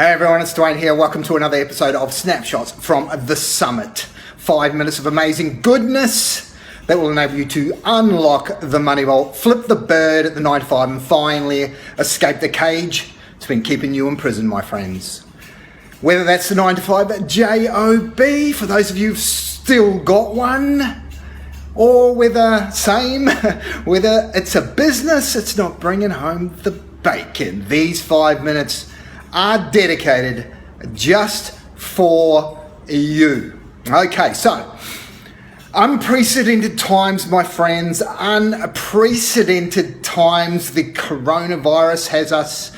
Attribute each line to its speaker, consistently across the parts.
Speaker 1: Hey everyone, it's Dwayne here. Welcome to another episode of Snapshots from the Summit. 5 minutes of amazing goodness that will enable you to unlock the money vault, flip the bird at the 9 to 5 and finally escape the cage. It's been keeping you in prison, my friends. Whether that's the 9 to 5 JOB, for those of you who've still got one, or whether it's a business, it's not bringing home the bacon. These 5 minutes are dedicated just for you. Okay, so unprecedented times, my friends, unprecedented times. The coronavirus has us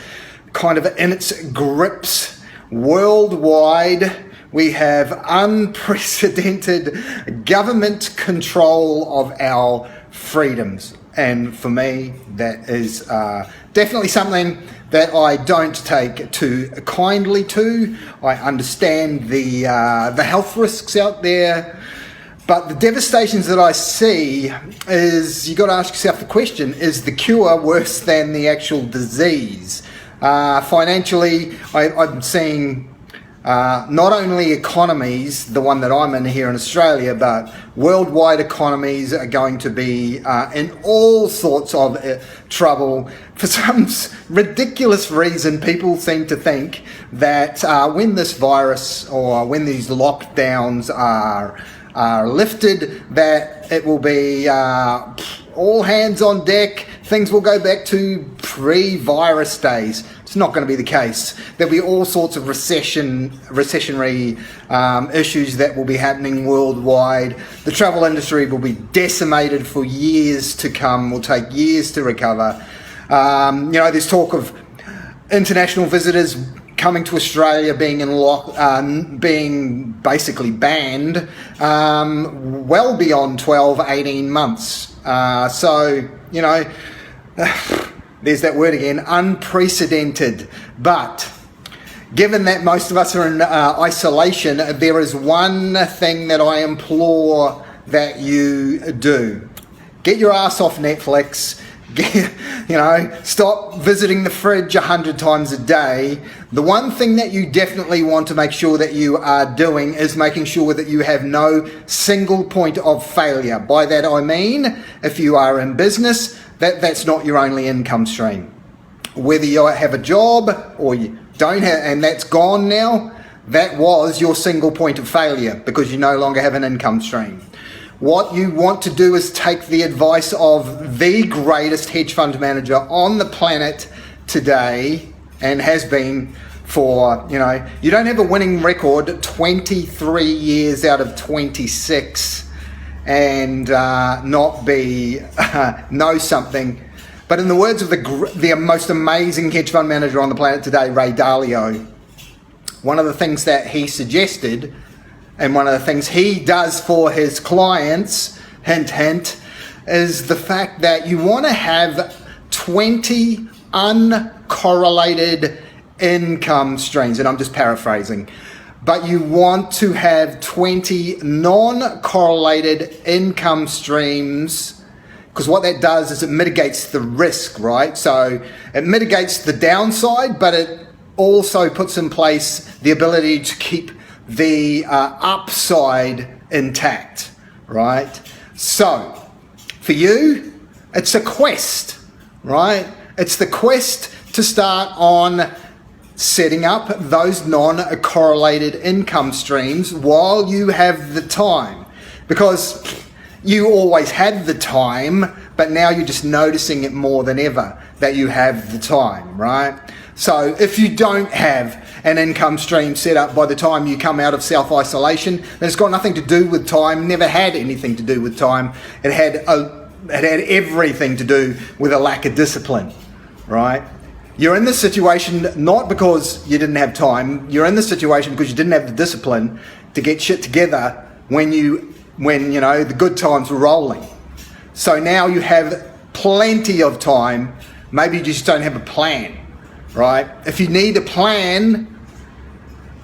Speaker 1: kind of in its grips worldwide. We have unprecedented government control of our freedoms. And for me, that is definitely something that I don't take too kindly to. I understand the health risks out there, but the devastations that I see is, you got to ask yourself the question, is the cure worse than the actual disease? Financially, I'm seeing not only economies, the one that I'm in here in Australia, but worldwide economies are going to be in all sorts of trouble. For some ridiculous reason, people seem to think that when this virus or when these lockdowns are lifted, that it will be all hands on deck, things will go back to pre-virus days. It's not going to be the case. There'll be all sorts of recessionary issues that will be happening worldwide. The travel industry will be decimated for years to come, will take years to recover. There's talk of international visitors coming to Australia being being basically banned well beyond 12, 18 months. There's that word again, unprecedented. But given that most of us are in isolation, there is one thing that I implore that you do. Get your ass off Netflix. Stop visiting the fridge 100 times a day. The one thing that you definitely want to make sure that you are doing is making sure that you have no single point of failure. By that I mean, if you are in business, that's not your only income stream. Whether you have a job or you don't have, and that's gone now, that was your single point of failure because you no longer have an income stream. What you want to do is take the advice of the greatest hedge fund manager on the planet today, and has been for, you don't have a winning record 23 years out of 26 and not be, know something. But in the words of the most amazing hedge fund manager on the planet today, Ray Dalio, one of the things that he suggested, and one of the things he does for his clients, hint, hint, is the fact that you want to have 20 uncorrelated income streams. And I'm just paraphrasing. But you want to have 20 non-correlated income streams, because what that does is it mitigates the risk, right? So it mitigates the downside, but it also puts in place the ability to keep the upside intact, right? So for you, it's a quest, right? It's the quest to start on setting up those non-correlated income streams while you have the time, because you always had the time, but now you're just noticing it more than ever that you have the time, right? So if you don't have an income stream set up by the time you come out of self-isolation, then it's got nothing to do with time, never had anything to do with time. It had everything to do with a lack of discipline, right? You're in this situation not because you didn't have time, you're in this situation because you didn't have the discipline to get shit together when the good times were rolling. So now you have plenty of time, maybe you just don't have a plan, right? If you need a plan,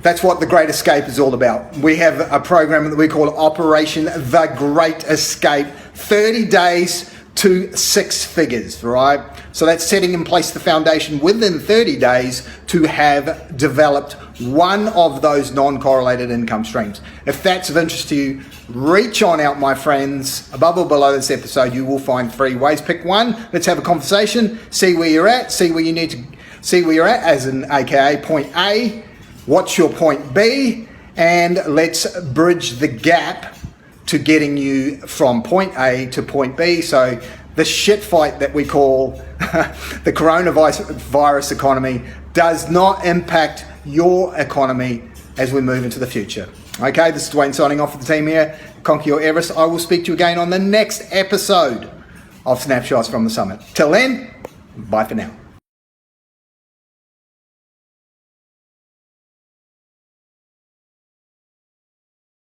Speaker 1: that's what The Great Escape is all about. We have a program that we call Operation The Great Escape. 30 days to 6 figures, right? So that's setting in place the foundation within 30 days to have developed one of those non-correlated income streams. If that's of interest to you, reach on out, my friends. Above or below this episode, you will find 3 ways. Pick one. Let's have a conversation. See where you're at. See where you need to see where you're at, as in AKA point A. What's your point B? And let's bridge the gap to getting you from point A to point B. So the shit fight that we call the coronavirus economy does not impact your economy as we move into the future. Okay, this is Dwayne signing off for the team here, Conquer Your Everest. I will speak to you again on the next episode of Snapshots from the Summit. Till then, bye for now.